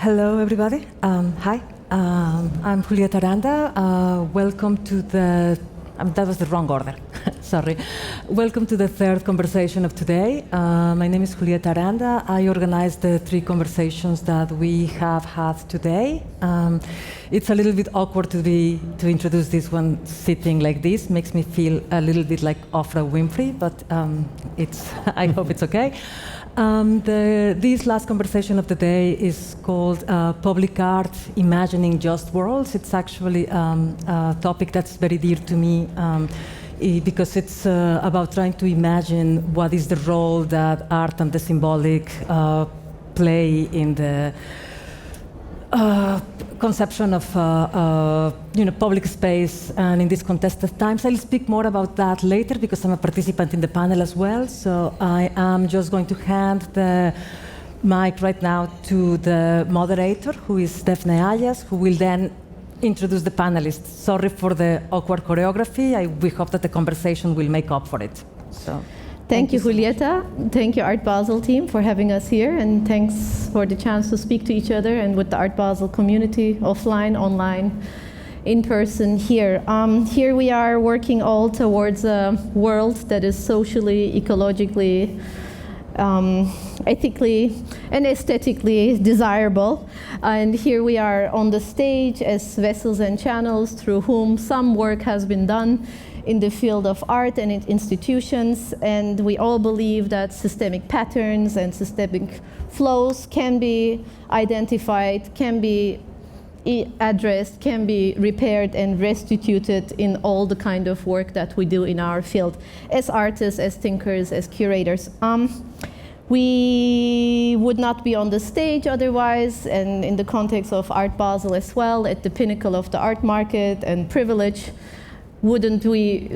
Hello, everybody. Hi, I'm Julieta Aranda. Welcome to the... that was the wrong order. Sorry. Welcome to the third conversation of today. My name is Julieta Aranda. I organized the three conversations that we have had today. It's a little bit awkward to introduce this one sitting like this. Makes me feel a little bit like Oprah Winfrey, but I hope it's okay. This last conversation of the day is called Public Art, Imagining Just Worlds. It's actually a topic that's very dear to me because it's about trying to imagine what is the role that art and the symbolic play in the conception of public space and in these contested times. I'll speak more about that later because I'm a participant in the panel as well. So I am just going to hand the mic right now to the moderator, who is Defne Ayas, who will then introduce the panelists. Sorry for the awkward choreography. We hope that the conversation will make up for it. So. Thank you, Julieta. Thank you, Art Basel team, for having us here, and thanks for the chance to speak to each other and with the Art Basel community, offline, online, in person here. Here we are working all towards a world that is socially, ecologically, ethically, and aesthetically desirable. And here we are on the stage as vessels and channels through whom some work has been done in the field of art and in institutions, and we all believe that systemic patterns and systemic flows can be identified, can be addressed, can be repaired and restituted in all the kind of work that we do in our field as artists, as thinkers, as curators. We would not be on the stage otherwise, and in the context of Art Basel as well, at the pinnacle of the art market and privilege, weren't we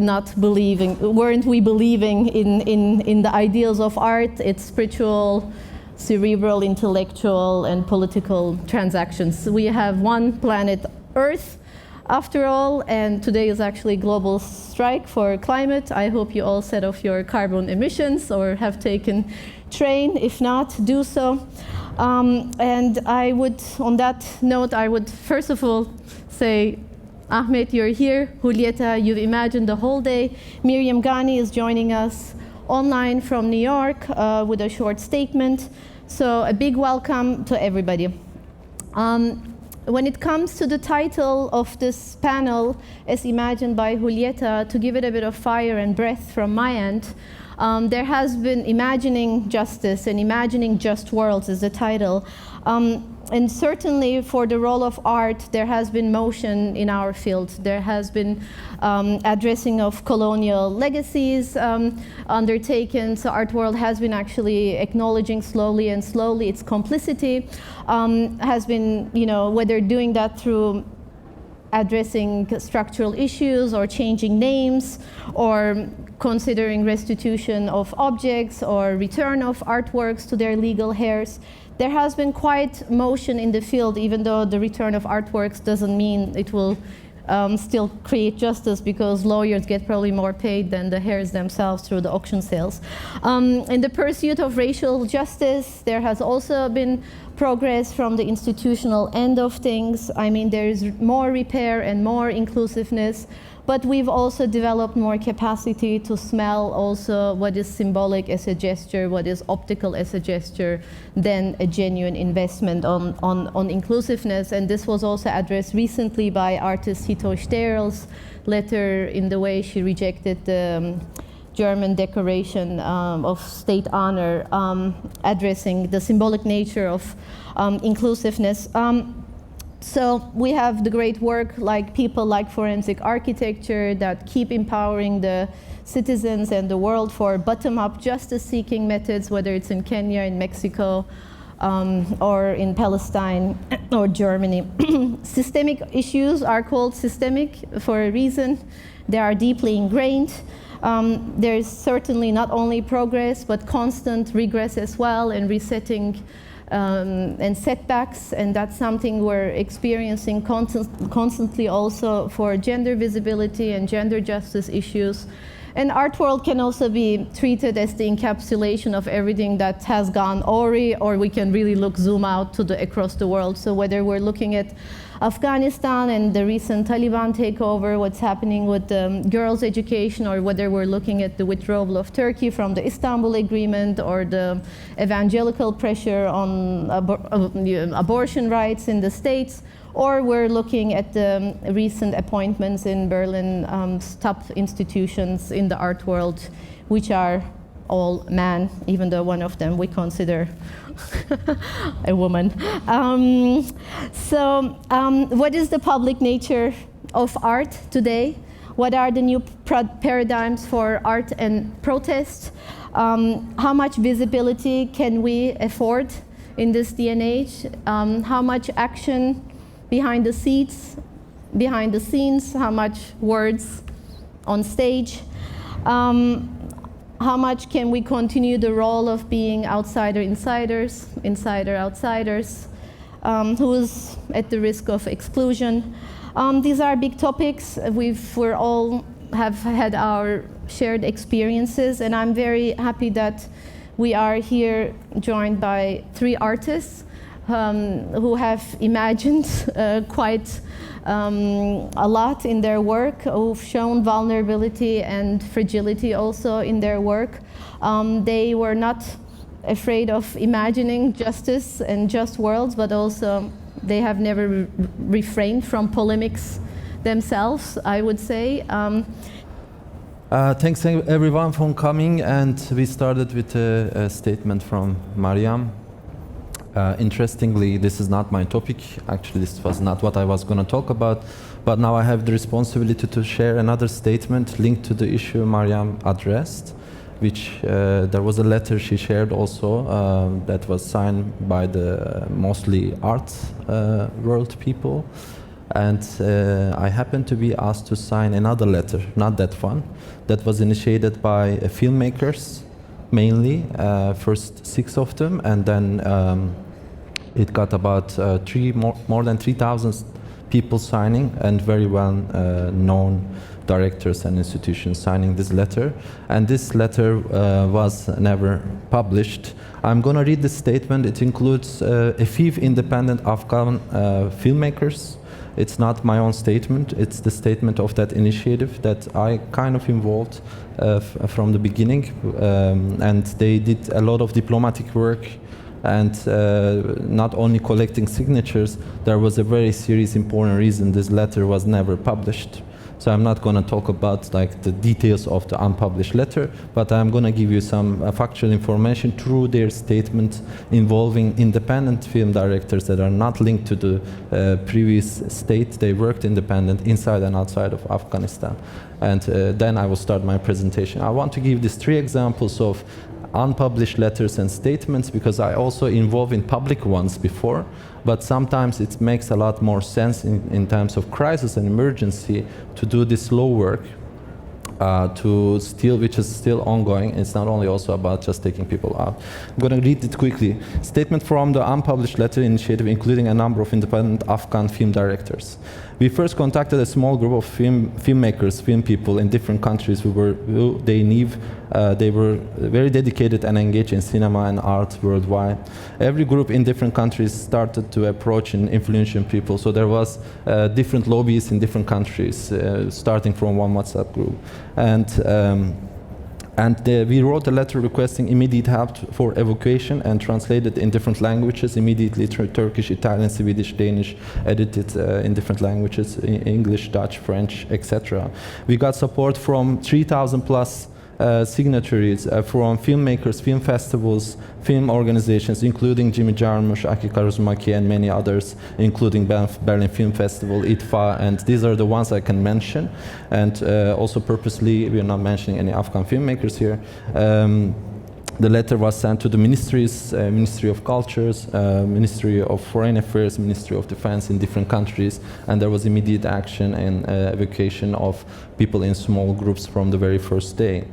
believing in the ideals of art, its spiritual, cerebral, intellectual, and political transactions? We have one planet Earth, after all, and today is actually global strike for climate. I hope you all set off your carbon emissions or have taken train. If not, do so. And I would, on that note, I would first of all say, Ahmet, you're here. Julieta, you've imagined the whole day. Mariam Ghani is joining us online from New York with a short statement. So a big welcome to everybody. When it comes to the title of this panel, as imagined by Julieta, to give it a bit of fire and breath from my end, there has been Imagining Justice and Imagining Just Worlds is the title. And certainly for the role of art, there has been motion in our field. There has been addressing of colonial legacies undertaken. So Art World has been actually acknowledging slowly its complicity, has been, whether doing that through addressing structural issues or changing names or considering restitution of objects or return of artworks to their legal heirs. There has been quite motion in the field, even though the return of artworks doesn't mean it will still create justice, because lawyers get probably more paid than the heirs themselves through the auction sales. In the pursuit of racial justice, there has also been progress from the institutional end of things. I mean, there is more repair and more inclusiveness, but we've also developed more capacity to smell also what is symbolic as a gesture, what is optical as a gesture, than a genuine investment on inclusiveness. And this was also addressed recently by artist Hito Sterl's letter in the way she rejected the German declaration of state honor, addressing the symbolic nature of inclusiveness. So we have the great work like people like forensic architecture that keep empowering the citizens and the world for bottom-up justice-seeking methods, whether it's in Kenya, in Mexico, or in Palestine or Germany. Systemic issues are called systemic for a reason. They are deeply ingrained. There is certainly not only progress, but constant regress as well, and resetting and setbacks, and that's something we're experiencing constantly also for gender visibility and gender justice issues. And art world can also be treated as the encapsulation of everything that has gone awry, or we can really zoom out to across the world. So whether we're looking at Afghanistan and the recent Taliban takeover, what's happening with girls' education, or whether we're looking at the withdrawal of Turkey from the Istanbul Agreement, or the evangelical pressure on abortion rights in the States, or we're looking at the recent appointments in Berlin, top institutions in the art world, which are all men, even though one of them we consider a woman. What is the public nature of art today? What are the new paradigms for art and protest? How much visibility can we afford in this day and age? How much action behind the scenes? How much words on stage? How much can we continue the role of being outsider-insiders, insider-outsiders, who's at the risk of exclusion? These are big topics. We all have had our shared experiences, and I'm very happy that we are here joined by 3 artists who have imagined quite a lot in their work, who've shown vulnerability and fragility also in their work. They were not afraid of imagining justice and just worlds, but also they have never refrained from polemics themselves, I would say. Thanks everyone for coming, and we started with a statement from Mariam. Interestingly, this is not my topic. Actually, this was not what I was going to talk about, but now I have the responsibility to share another statement linked to the issue Mariam addressed, which there was a letter she shared also that was signed by the mostly art world people. And I happened to be asked to sign another letter, not that one, that was initiated by filmmakers, mainly, first 6 of them, and then it got about more than 3,000 people signing, and very well known directors and institutions signing this letter. And this letter was never published. I'm going to read this statement. It includes a few independent Afghan filmmakers. It's not my own statement, it's the statement of that initiative that I kind of involved from the beginning, and they did a lot of diplomatic work, and not only collecting signatures. There was a very serious important reason this letter was never published. So I'm not going to talk about like the details of the unpublished letter, but I'm going to give you some factual information through their statement involving independent film directors that are not linked to the previous state. They worked independent inside and outside of Afghanistan. And then I will start my presentation. I want to give these 3 examples of unpublished letters and statements because I also involved in public ones before, but sometimes it makes a lot more sense in times of crisis and emergency to do this slow work which is still ongoing. It's not only also about just taking people out. I'm going to read it quickly. Statement from the Unpublished Letter Initiative, including a number of independent Afghan film directors. We first contacted a small group of filmmakers, film people in different countries who they knew they were very dedicated and engaged in cinema and art worldwide. Every group in different countries started to approach and influential people. So there was different lobbies in different countries, starting from one WhatsApp group. We wrote a letter requesting immediate help for evacuation and translated in different languages immediately through Turkish, Italian, Swedish, Danish, edited in different languages, English, Dutch, French, etc. We got support from 3,000 plus signatories from filmmakers, film festivals, film organizations, including Jimmy Jarmusch, Aki Kaurismäki, and many others, including Berlin Film Festival, ITFA, and these are the ones I can mention. And also purposely, we are not mentioning any Afghan filmmakers here. The letter was sent to the ministries, Ministry of Cultures, Ministry of Foreign Affairs, Ministry of Defense in different countries, and there was immediate action and evacuation of people in small groups from the very first day.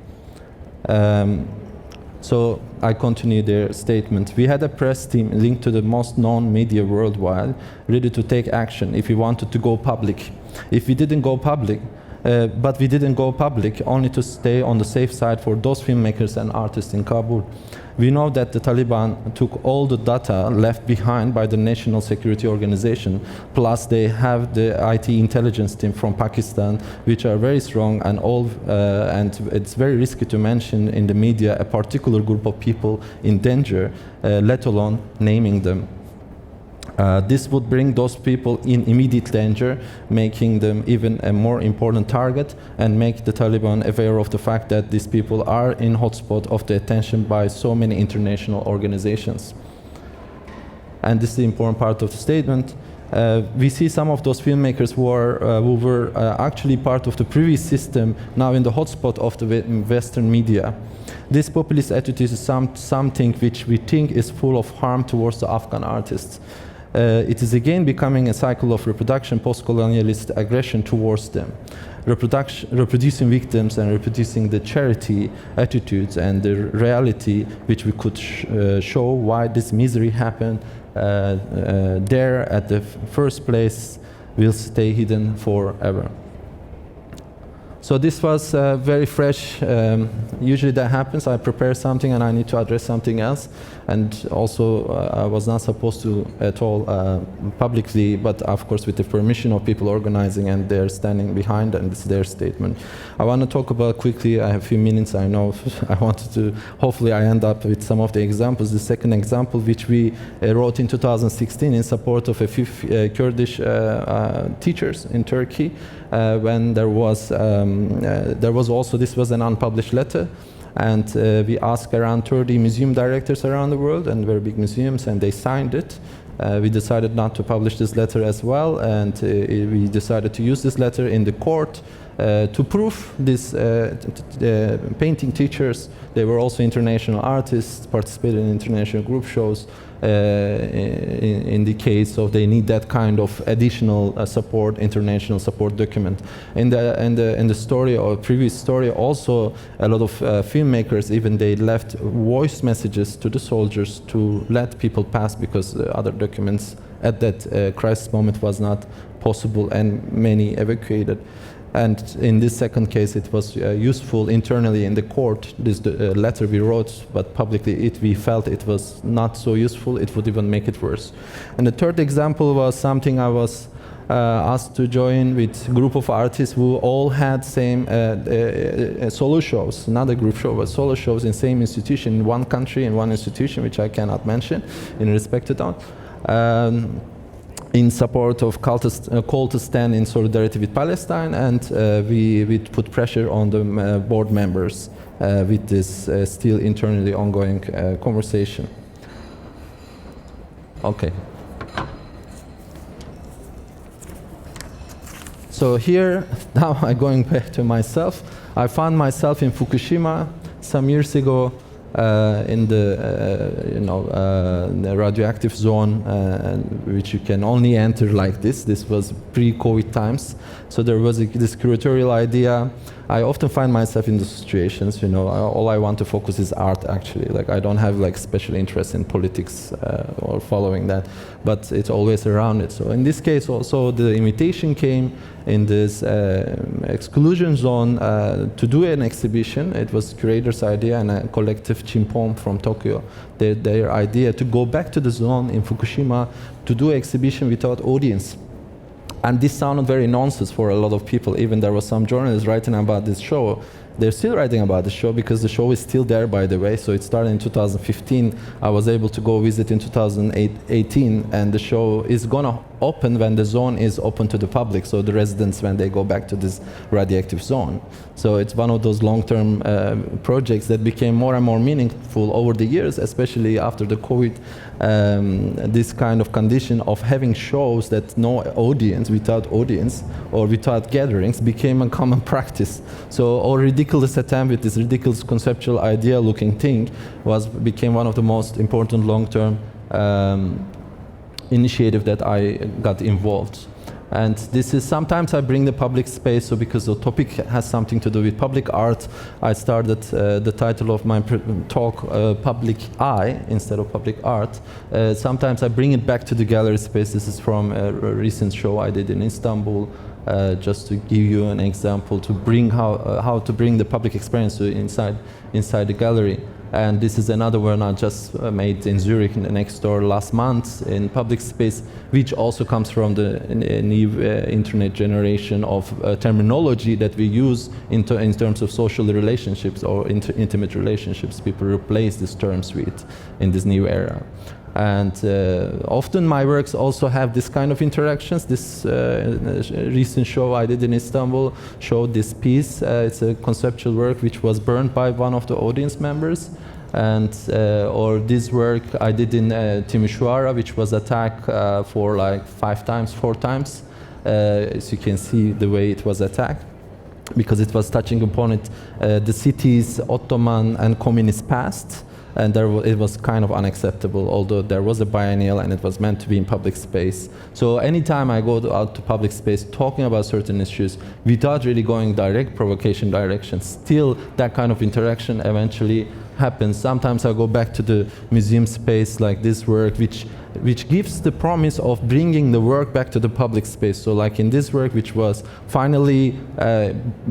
So I continue their statement. We had a press team linked to the most known media worldwide, ready to take action if we wanted to go public. If we didn't go public, but we didn't go public, only to stay on the safe side for those filmmakers and artists in Kabul. We know that the Taliban took all the data left behind by the National Security Organization, plus they have the IT intelligence team from Pakistan, which are very strong and it's very risky to mention in the media a particular group of people in danger, let alone naming them. This would bring those people in immediate danger, making them even a more important target, and make the Taliban aware of the fact that these people are in hotspot of the attention by so many international organizations. And this is the important part of the statement. We see some of those filmmakers who were actually part of the previous system now in the hotspot of the Western media. This populist attitude is something which we think is full of harm towards the Afghan artists. It is again becoming a cycle of reproduction, post-colonialist aggression towards them. Reproducing victims and reproducing the charity attitudes and the reality which we could show why this misery happened there at the first place will stay hidden forever. So this was very fresh. Usually that happens, I prepare something and I need to address something else. And also I was not supposed to at all publicly, but of course with the permission of people organizing, and they're standing behind, and it's their statement. I want to talk about quickly, I have a few minutes, I know I wanted to, hopefully I end up with some of the examples. The second example, which we wrote in 2016 in support of a few Kurdish teachers in Turkey, when there was also, this was an unpublished letter, and we asked around 30 museum directors around the world, and very big museums, and they signed it. We decided not to publish this letter as well, and we decided to use this letter in the court to prove these painting teachers. They were also international artists, participated in international group shows. In the case of they need that kind of additional support, international support document. In the story or previous story, also a lot of filmmakers, even they left voice messages to the soldiers to let people pass, because other documents at that crisis moment was not possible, and many evacuated. And in this second case, it was useful internally in the court, this letter we wrote, but publicly we felt it was not so useful, it would even make it worse. And the third example was something I was asked to join with a group of artists who all had same solo shows, not a group show, but solo shows in same institution, in one country, in one institution, which I cannot mention in respect to that. In support of call to stand in solidarity with Palestine, and we put pressure on the board members with this still internally ongoing conversation. Okay. So here, now I'm going back to myself. I found myself in Fukushima some years ago, in the radioactive zone, which you can only enter like this. This was pre-COVID times, so there was this curatorial idea. I often find myself in those situations. All I want to focus is art. Actually, like I don't have like special interest in politics or following that, but it's always around it. So in this case, also the invitation came in this exclusion zone to do an exhibition. It was curator's idea and a collective Chimpom from Tokyo. Their idea to go back to the zone in Fukushima to do an exhibition without audience. And this sounded very nonsense for a lot of people. Even there were some journalists writing about this show. They're still writing about the show because the show is still there, by the way. So it started in 2015. I was able to go visit in 2018, and the show is gonna open when the zone is open to the public. So the residents, when they go back to this radioactive zone. So it's one of those long-term projects that became more and more meaningful over the years, especially after the COVID. This kind of condition of having shows that no audience, without audience, or without gatherings became a common practice. So our ridiculous attempt with this ridiculous conceptual idea-looking thing became one of the most important long-term initiative that I got involved. And this is, sometimes I bring the public space, so because the topic has something to do with public art, I started the title of my talk, Public Eye, instead of Public Art. Sometimes I bring it back to the gallery space. This is from a recent show I did in Istanbul, just to give you an example to bring how to bring the public experience to inside the gallery. And this is another one I just made in Zurich next door last month in public space, which also comes from the new internet generation of terminology that we use in terms of social relationships or intimate relationships. People replace these terms with in this new era. And often my works also have this kind of interactions. This recent show I did in Istanbul showed this piece. It's a conceptual work which was burned by one of the audience members. And or this work I did in Timisoara, which was attacked for like 4 times. As you can see the way it was attacked, because it was touching upon the city's Ottoman and communist past. And it was kind of unacceptable, although there was a biennial and it was meant to be in public space. So anytime I go out to public space talking about certain issues without really going direct provocation direction, still that kind of interaction eventually happens. Sometimes I go back to the museum space like this work, which gives the promise of bringing the work back to the public space. So like in this work, which was finally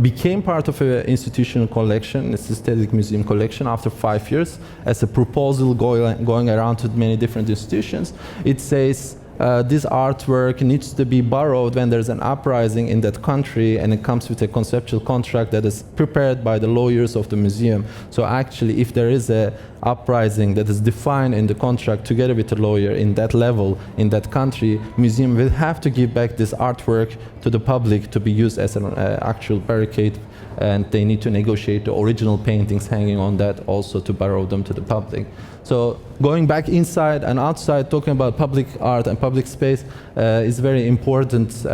became part of an institutional collection, a systematic museum collection after 5 years, as a proposal going around to many different institutions, it says this artwork needs to be borrowed when there's an uprising in that country, and it comes with a conceptual contract that is prepared by the lawyers of the museum. So actually, if there is a uprising that is defined in the contract together with the lawyer in that level, in that country, museum will have to give back this artwork to the public to be used as an actual barricade, and they need to negotiate the original paintings hanging on that also to borrow them to the public. So going back inside and outside, talking about public art and public space is very important.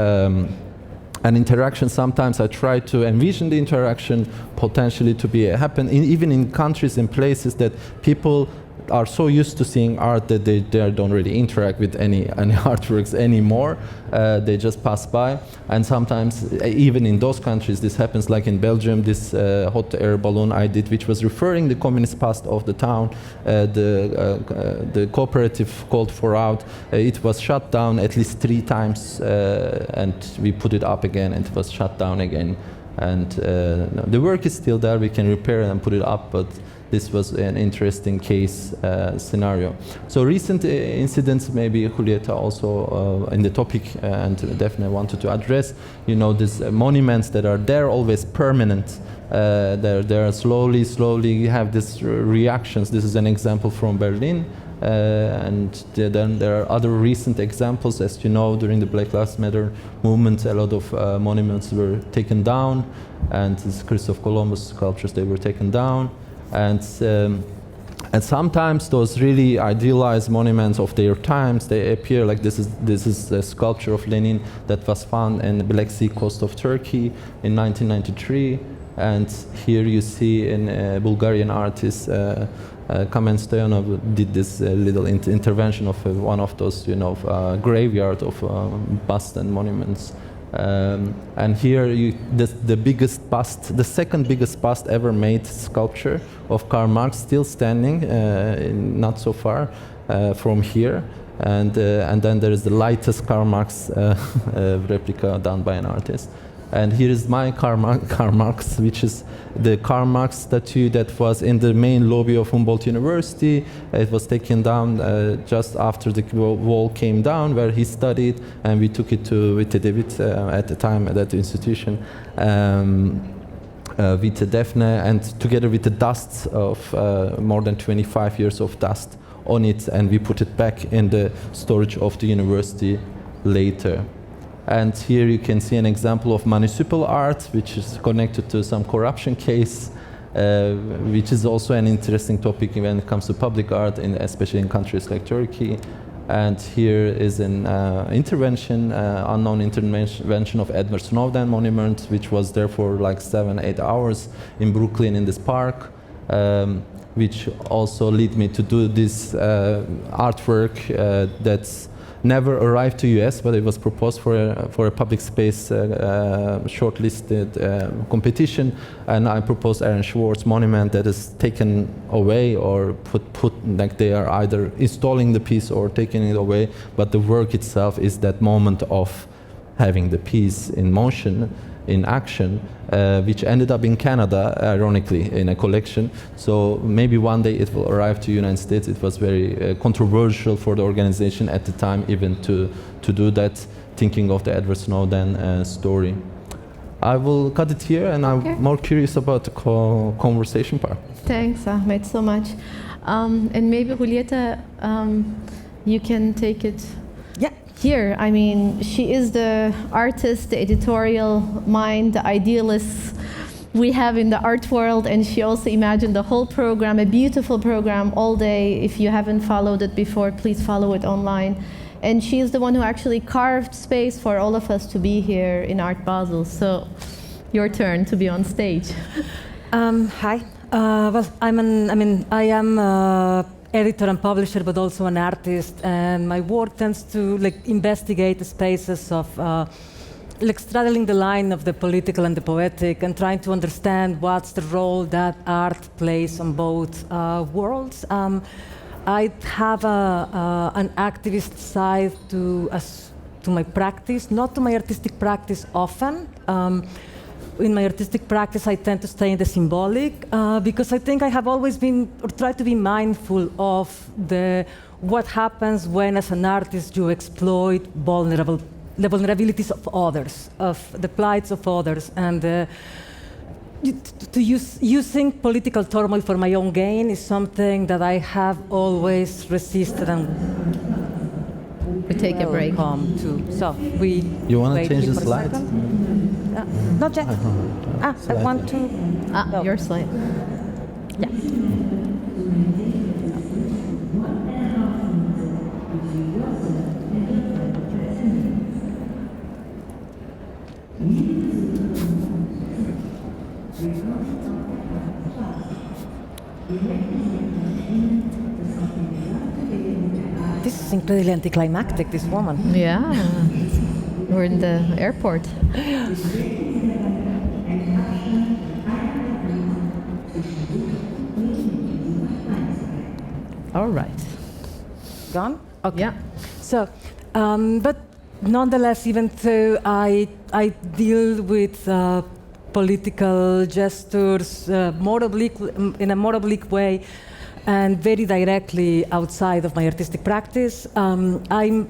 An interaction, sometimes I try to envision the interaction potentially to be happen even in countries and places that people are so used to seeing art that they don't really interact with any artworks anymore. They just pass by. And sometimes even in those countries this happens, like in Belgium, this hot air balloon I did, which was referring the communist past of the town. The cooperative called for out. It was shut down at least 3 times, and we put it up again and it was shut down again. And the work is still there, we can repair it and put it up, but this was an interesting case scenario. So recent incidents, maybe Julieta also in the topic, and Defne wanted to address, you know, these monuments that are there always permanent. They're slowly have these reactions. This is an example from Berlin. And then there are other recent examples. As you know, during the Black Lives Matter movement, a lot of monuments were taken down, and this Christoph Columbus sculptures, they were taken down. And sometimes those really idealized monuments of their times, they appear like this is a sculpture of Lenin that was found in the Black Sea coast of Turkey in 1993. And here you see a Bulgarian artist, Kamen Stoyanov, did this little intervention of one of those, you know, graveyard of busts and monuments. And here the biggest bust, the second biggest bust ever made sculpture of Karl Marx, still standing not so far from here. And then there is the lightest Karl Marx replica done by an artist. And here is my Karl Marx, which is the Karl Marx statue that was in the main lobby of Humboldt University. It was taken down just after the wall came down where he studied, and we took it to Witte David at the time at that institution. With Defne, and together with the dust of more than 25 years of dust on it, and we put it back in the storage of the university later. And here you can see an example of municipal art, which is connected to some corruption case, which is also an interesting topic when it comes to public art, especially in countries like Turkey. And here is an unknown intervention of Edward Snowden monument, which was there for like 7-8 hours in Brooklyn in this park, which also led me to do this artwork that's never arrived to US, but it was proposed for a public space shortlisted competition, and I proposed Aaron Schwartz monument that is taken away or put like they are either installing the piece or taking it away, but the work itself is that moment of having the piece in motion, in action, which ended up in Canada, ironically, in a collection. So maybe one day it will arrive to the United States. It was very controversial for the organization at the time, even to do that, thinking of the Edward Snowden story. I will cut it here, and I'm more curious about the conversation part. Thanks, Ahmet, so much. And maybe Julieta, you can take it here. I mean, she is the artist, the editorial mind, the idealist we have in the art world, and she also imagined the whole program, a beautiful program all day. If you haven't followed it before, please follow it online. And she is the one who actually carved space for all of us to be here in Art Basel. So, your turn to be on stage. Hi. Well, I am editor and publisher, but also an artist, and my work tends to investigate the spaces of straddling the line of the political and the poetic, and trying to understand what's the role that art plays on both worlds. I have an activist side to my practice, not to my artistic practice often. In my artistic practice, I tend to stay in the symbolic because I think I have always been, or tried to be mindful of what happens when, as an artist, you exploit the vulnerabilities of others, of the plights of others, and using political turmoil for my own gain is something that I have always resisted and we take a break. So we. You want to change the slide? Not yet. I want to. No. Your slide. Yeah. This is incredibly anticlimactic, this woman. Yeah. We're in the airport. All right. Gone? Okay. Yeah. So, but nonetheless, even though I deal with political gestures in a more oblique way, and very directly outside of my artistic practice, I've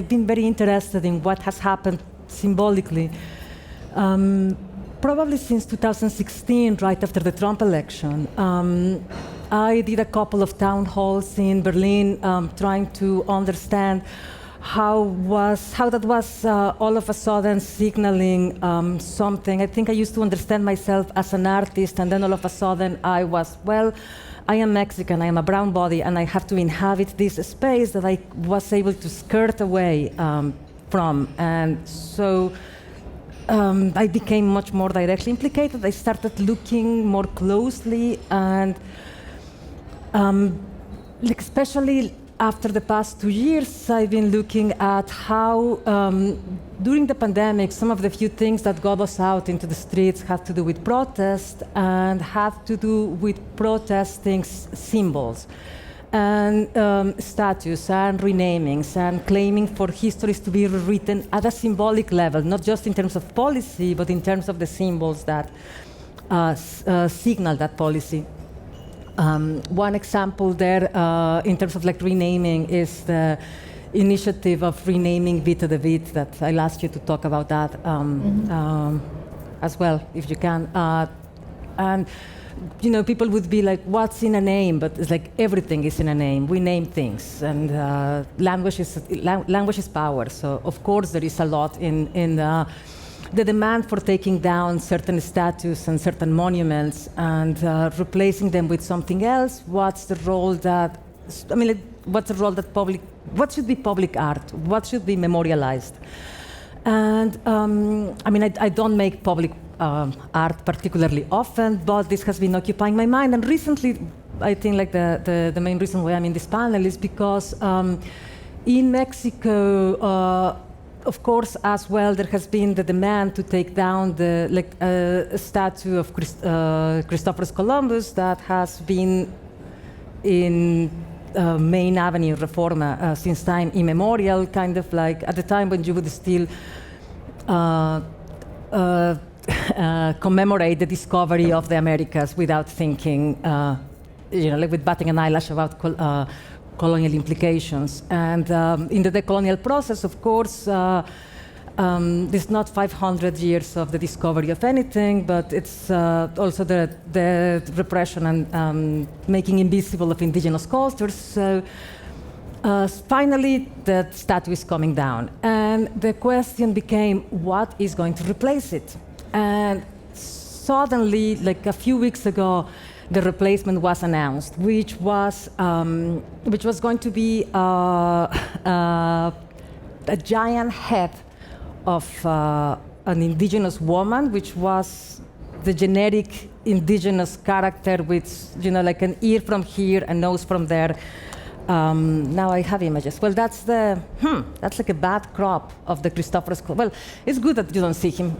been very interested in what has happened symbolically. Probably since 2016, right after the Trump election. I did a couple of town halls in Berlin, trying to understand how that was all of a sudden signaling something. I think I used to understand myself as an artist, and then all of a sudden I am Mexican, I am a brown body, and I have to inhabit this space that I was able to skirt away from. And so I became much more directly implicated. I started looking more closely, and especially after the past 2 years, I've been looking at how, during the pandemic, some of the few things that got us out into the streets had to do with protest and had to do with protesting symbols and statues and renamings and claiming for histories to be rewritten at a symbolic level, not just in terms of policy, but in terms of the symbols that signal that policy. One example there, in terms of renaming, is the initiative of renaming Vita de Vit, that I'll ask you to talk about that as well, if you can. And people would be like, what's in a name? But it's like everything is in a name. We name things, and language is power. So of course there is a lot in the demand for taking down certain statues and certain monuments and replacing them with something else. What should be public art? What should be memorialized? And I don't make public art particularly often, but this has been occupying my mind. And recently, I think the main reason why I'm in this panel is because in Mexico, of course, as well, there has been the demand to take down a statue of Christopher Columbus that has been in main avenue reforma since time immemorial, kind of like at the time when you would still commemorate the discovery of the Americas without thinking, like with batting an eyelash about colonial implications. And in the decolonial process, of course, there's not 500 years of the discovery of anything, but it's also the repression and making invisible of indigenous cultures. So finally, the statue is coming down. And the question became, what is going to replace it? And suddenly, like a few weeks ago, the replacement was announced, which was going to be a giant head of an indigenous woman, which was the generic indigenous character with, like an ear from here, a nose from there. Now I have images. Well, that's like a bad crop of the Christophorus. Well, it's good that you don't see him.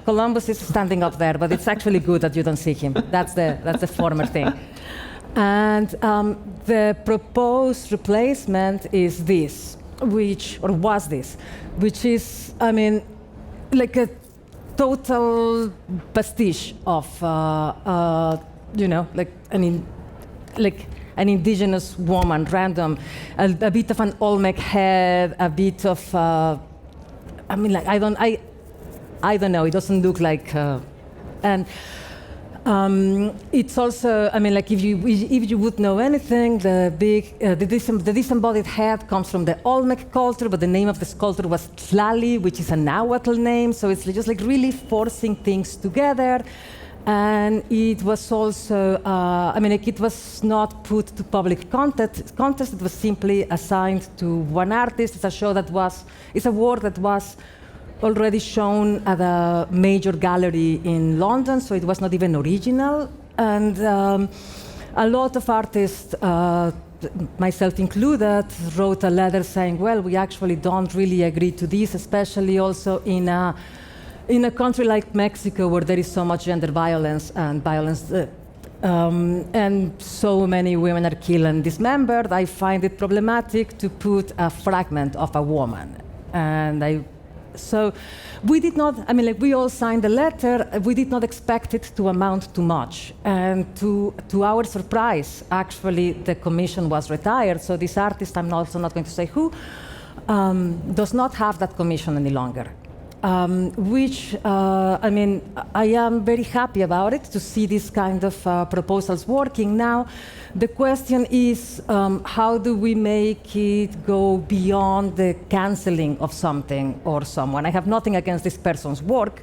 Columbus is standing up there, but it's actually good that you don't see him. That's the former thing. And the proposed replacement is this, which is, I mean, like a total pastiche of, like an indigenous woman, random, a bit of an Olmec head, a bit of, I don't know. It doesn't look like, and it's also, I mean, like if you would know anything, the disembodied head comes from the Olmec culture, but the name of the sculptor was Tlali, which is a Nahuatl name. So it's just like really forcing things together. And it was also, it was not put to public contest. It was simply assigned to one artist. It's a work that was already shown at a major gallery in London, so it was not even original. And a lot of artists, myself included, wrote a letter saying, well, we actually don't really agree to this, especially also in a country like Mexico, where there is so much gender violence and and so many women are killed and dismembered. I find it problematic to put a fragment of a woman. So we did not, we all signed the letter. We did not expect it to amount to much. And to our surprise, actually, the commission was retired. So this artist, I'm also not going to say who, does not have that commission any longer. I am very happy about it, to see this kind of proposals working. Now, the question is, how do we make it go beyond the canceling of something or someone? I have nothing against this person's work.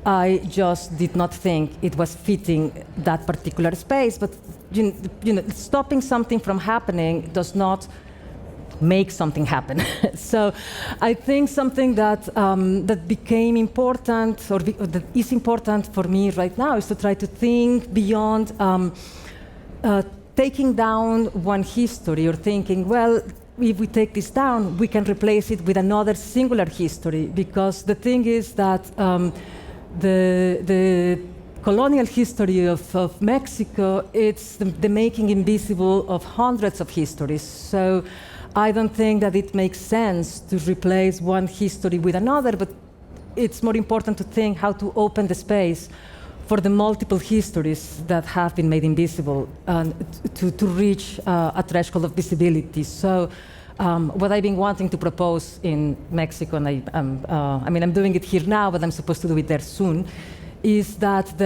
I just did not think it was fitting that particular space. But stopping something from happening does not make something happen. So I think something that became important, or that is important for me right now, is to try to think beyond taking down one history, or thinking, well, if we take this down, we can replace it with another singular history. Because the thing is that the colonial history of Mexico, it's the making invisible of hundreds of histories. So I don't think that it makes sense to replace one history with another, but it's more important to think how to open the space for the multiple histories that have been made invisible, to reach a threshold of visibility. So what I've been wanting to propose in Mexico, and I'm doing it here now, but I'm supposed to do it there soon, is that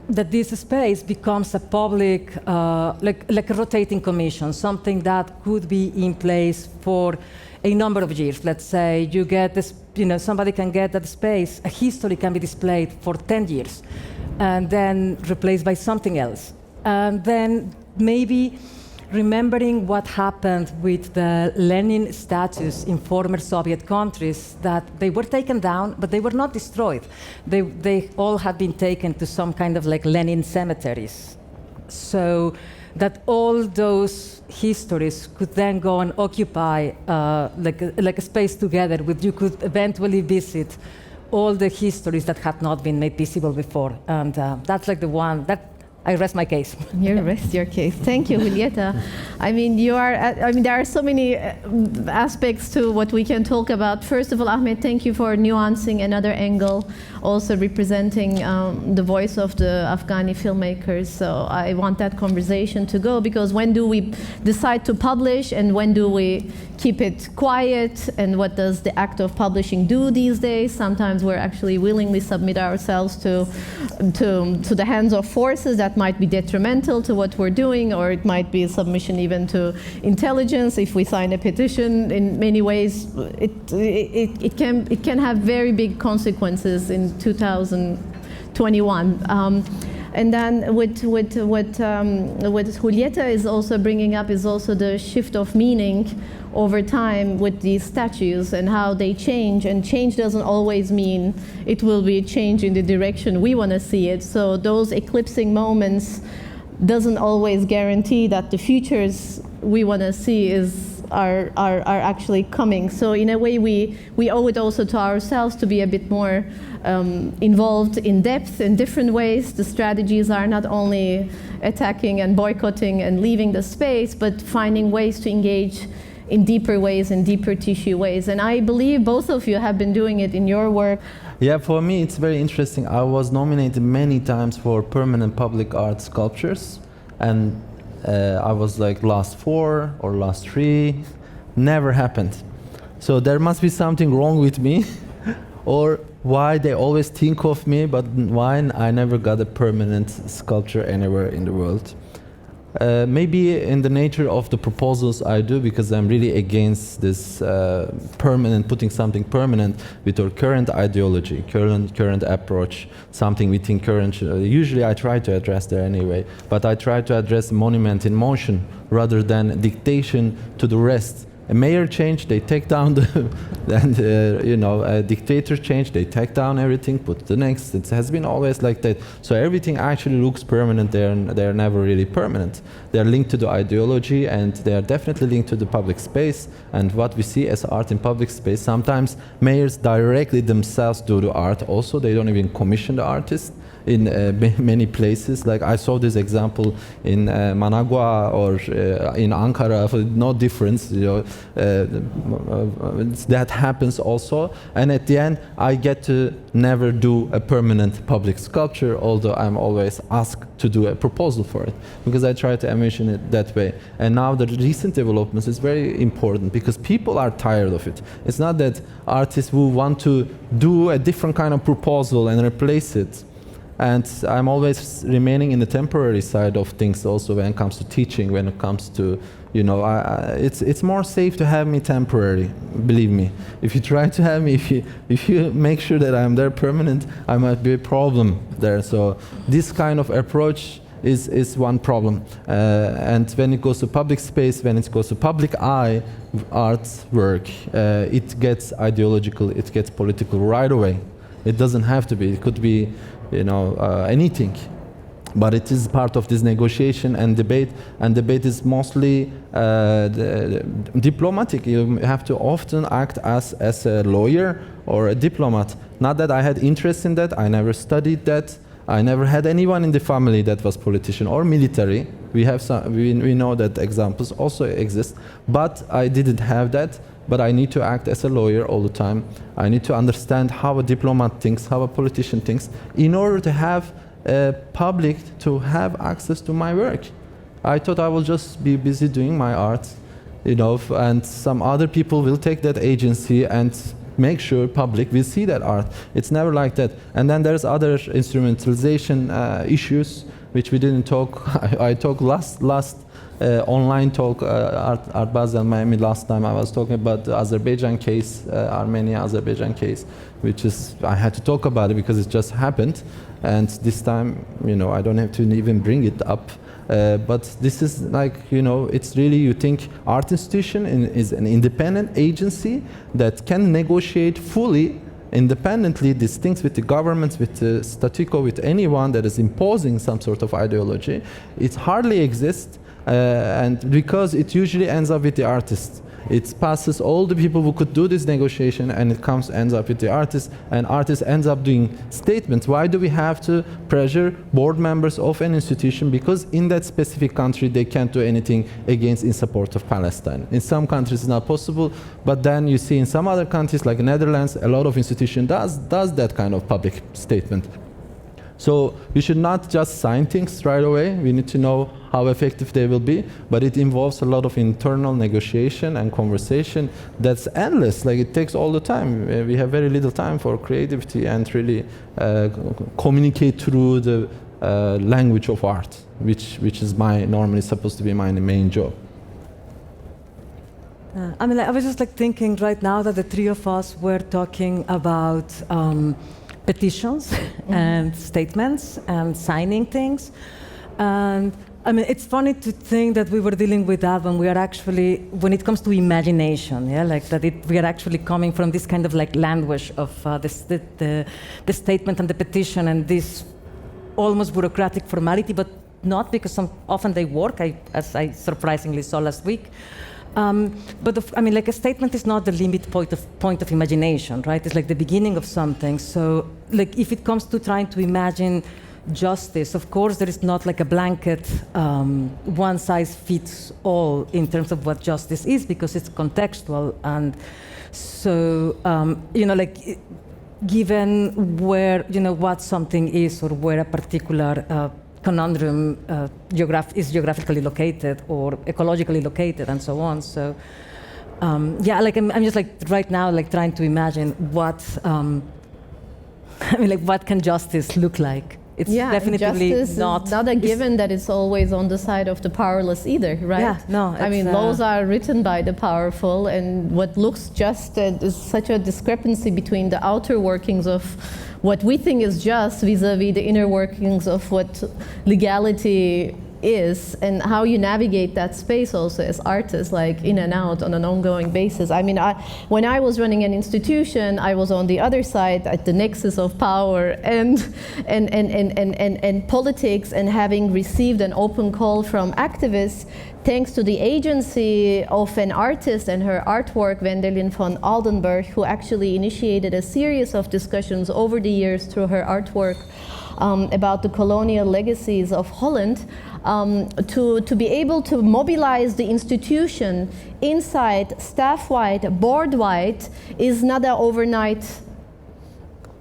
this space becomes a public, like a rotating commission, something that could be in place for a number of years. Let's say you get this, somebody can get that space, a history can be displayed for 10 years, and then replaced by something else. And then maybe remembering what happened with the Lenin statues in former Soviet countries, that they were taken down, but they were not destroyed. They all had been taken to some kind of like Lenin cemeteries. So that all those histories could then go and occupy like a space together, where you could eventually visit all the histories that had not been made visible before. And that's like the one, I rest my case. You rest your case. Thank you, Julieta. I mean, there are so many aspects to what we can talk about. First of all, Ahmet, thank you for nuancing another angle, also representing the voice of the Afghani filmmakers. So I want that conversation to go, because when do we decide to publish and when do we keep it quiet, and what does the act of publishing do these days? Sometimes we're actually willingly submit ourselves to the hands of forces that might be detrimental to what we're doing, or it might be a submission even to intelligence. If we sign a petition, in many ways it can have very big consequences in 2021. And then what Julieta is also bringing up is also the shift of meaning over time with these statues and how they change. And change doesn't always mean it will be a change in the direction we want to see it. So those eclipsing moments doesn't always guarantee that the futures we want to see are actually coming. So in a way, we owe it also to ourselves to be a bit more involved in depth in different ways. The strategies are not only attacking and boycotting and leaving the space, but finding ways to engage in deeper ways, in deeper tissue ways. And I believe both of you have been doing it in your work. Yeah, for me it's very interesting. I was nominated many times for permanent public art sculptures, and I was like last 4 or last 3, never happened. So there must be something wrong with me, or why they always think of me, but why I never got a permanent sculpture anywhere in the world. Maybe in the nature of the proposals I do, because I'm really against this putting something permanent with our current ideology, current approach, something we think current. Usually I try to address there anyway, but I try to address monument in motion rather than dictation to the rest. A mayor change, they take down a dictator change, they take down everything, put the next. It has been always like that. So everything actually looks permanent. They're never really permanent. They're linked to the ideology, and they are definitely linked to the public space. And what we see as art in public space, sometimes mayors directly themselves do the art also. They don't even commission the artist. In many places, like I saw this example in Managua or in Ankara, no difference, that happens also. And at the end, I get to never do a permanent public sculpture, although I'm always asked to do a proposal for it, because I try to envision it that way. And now the recent developments is very important, because people are tired of it. It's not that artists who want to do a different kind of proposal and replace it. And I'm always remaining in the temporary side of things also when it comes to teaching, when it comes to, it's more safe to have me temporary, believe me. If you try to have me, if you make sure that I'm there permanent, I might be a problem there. So this kind of approach is one problem. And when it goes to public space, when it goes to public eye artwork, it gets ideological, it gets political right away. It doesn't have to be, it could be anything, but it is part of this negotiation and debate is mostly diplomatic. You have to often act as a lawyer or a diplomat. Not that I had interest in that, I never studied that, I never had anyone in the family that was politician or military. We have we know that examples also exist, but I didn't have that. But I need to act as a lawyer all the time. I need to understand how a diplomat thinks, how a politician thinks, in order to have a public to have access to my work. I thought I will just be busy doing my art, and some other people will take that agency and make sure public will see that art. It's never like that. And then there's other instrumentalization issues, which we didn't talk. I talked last online talk, Art Basel Miami last time. I was talking about the Azerbaijan case, Armenia-Azerbaijan case, which is, I had to talk about it because it just happened. And this time, I don't have to even bring it up. But this is like, it's really, you think art institution is an independent agency that can negotiate fully, independently, these things with the governments, with the statico, with anyone that is imposing some sort of ideology. It hardly exists. and because it usually ends up with the artist. It passes all the people who could do this negotiation, and it ends up with the artist, and artist ends up doing statements. Why do we have to pressure board members of an institution? Because in that specific country they can't do anything against in support of Palestine. In some countries it's not possible, but then you see in some other countries like Netherlands, a lot of institution does that kind of public statement. So we should not just sign things right away. We need to know how effective they will be, but it involves a lot of internal negotiation and conversation that's endless. Like, it takes all the time. We have very little time for creativity and really communicate through the language of art, which is normally supposed to be my main job. I mean, I was just thinking right now that the three of us were talking about petitions and statements and signing things. And I mean, it's funny to think that we were dealing with that when we are actually, when it comes to imagination, we are actually coming from this kind of language of the statement and the petition and this almost bureaucratic formality, but not, because often they work, as I surprisingly saw last week. But a statement is not the limit point of imagination, right? It's the beginning of something. So, if it comes to trying to imagine justice, of course, there is not a blanket, one size fits all in terms of what justice is, because it's contextual. And so, given where, what something is, or where a particular conundrum is geographically located or ecologically located, and so on. So, I'm just right now trying to imagine what, what can justice look like? It's definitely justice not. It's not a given that it's always on the side of the powerless either, right? Yeah, no. Laws are written by the powerful, and what looks just is such a discrepancy between the outer workings of what we think is just vis-a-vis the inner workings of what legality is, and how you navigate that space also as artists, in and out on an ongoing basis. When I was running an institution, I was on the other side at the nexus of power and politics, and having received an open call from activists, thanks to the agency of an artist and her artwork, Wendelin van Aldenburg, who actually initiated a series of discussions over the years through her artwork about the colonial legacies of Holland, to be able to mobilize the institution inside, staff-wide, board-wide, is not an overnight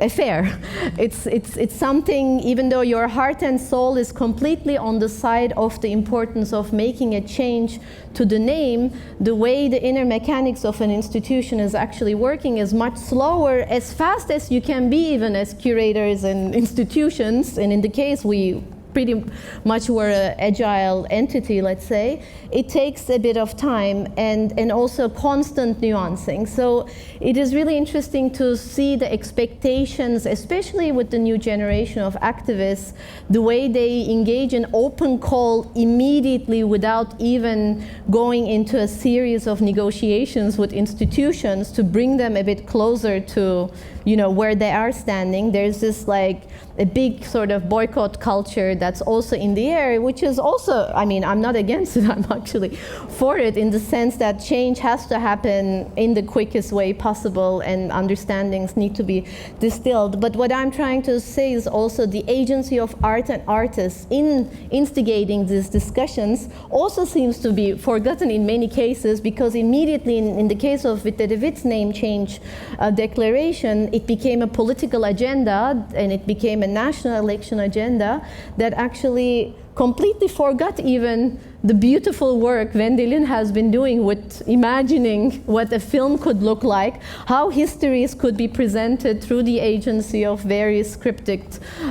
affair. It's something, even though your heart and soul is completely on the side of the importance of making a change to the name, the way the inner mechanics of an institution is actually working is much slower, as fast as you can be, even as curators and institutions. And in the case we pretty much were an agile entity, let's say, it takes a bit of time and also constant nuancing. So it is really interesting to see the expectations, especially with the new generation of activists, the way they engage in open call immediately without even going into a series of negotiations with institutions to bring them a bit closer to, where they are standing. There's this a big sort of boycott culture that's also in the air, which is also, I'm not against it, I'm actually for it, in the sense that change has to happen in the quickest way possible and understandings need to be distilled. But what I'm trying to say is also the agency of art and artists in instigating these discussions also seems to be forgotten in many cases, because immediately in the case of Witte de Wit's name change declaration, it became a political agenda and it became a national election agenda that actually completely forgot even the beautiful work Wendelin has been doing with imagining what a film could look like, how histories could be presented through the agency of various cryptic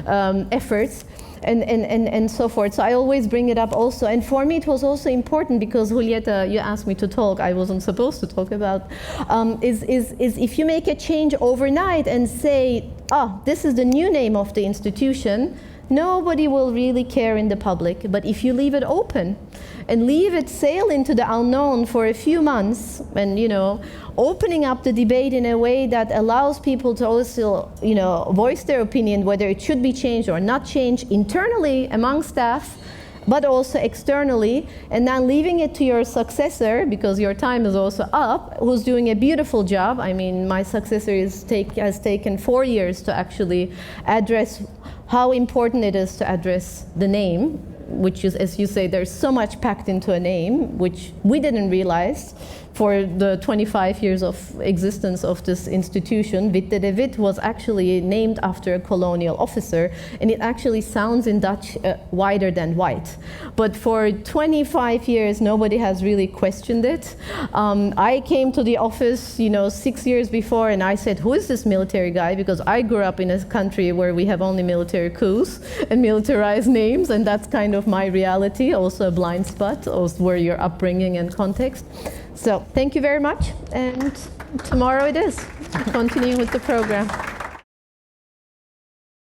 efforts. And so forth. So I always bring it up also. And for me, it was also important because, Julieta, you asked me to talk. I wasn't supposed to talk about, is if you make a change overnight and say, this is the new name of the institution, nobody will really care in the public. But if you leave it open and leave it sail into the unknown for a few months, and opening up the debate in a way that allows people to also voice their opinion whether it should be changed or not changed internally among staff, but also externally, and then leaving it to your successor, because your time is also up, who's doing a beautiful job. I mean, my successor has taken 4 years to actually address how important it is to address the name, which is, as you say, there's so much packed into a name, which we didn't realize for the 25 years of existence of this institution. Witte de Wit was actually named after a colonial officer, and it actually sounds in Dutch whiter than white. But for 25 years, nobody has really questioned it. I came to the office, 6 years before, and I said, who is this military guy? Because I grew up in a country where we have only military coups and militarized names, and that's kind of my reality, also a blind spot, also where your upbringing and context. So thank you very much, and tomorrow it is. Continuing with the program.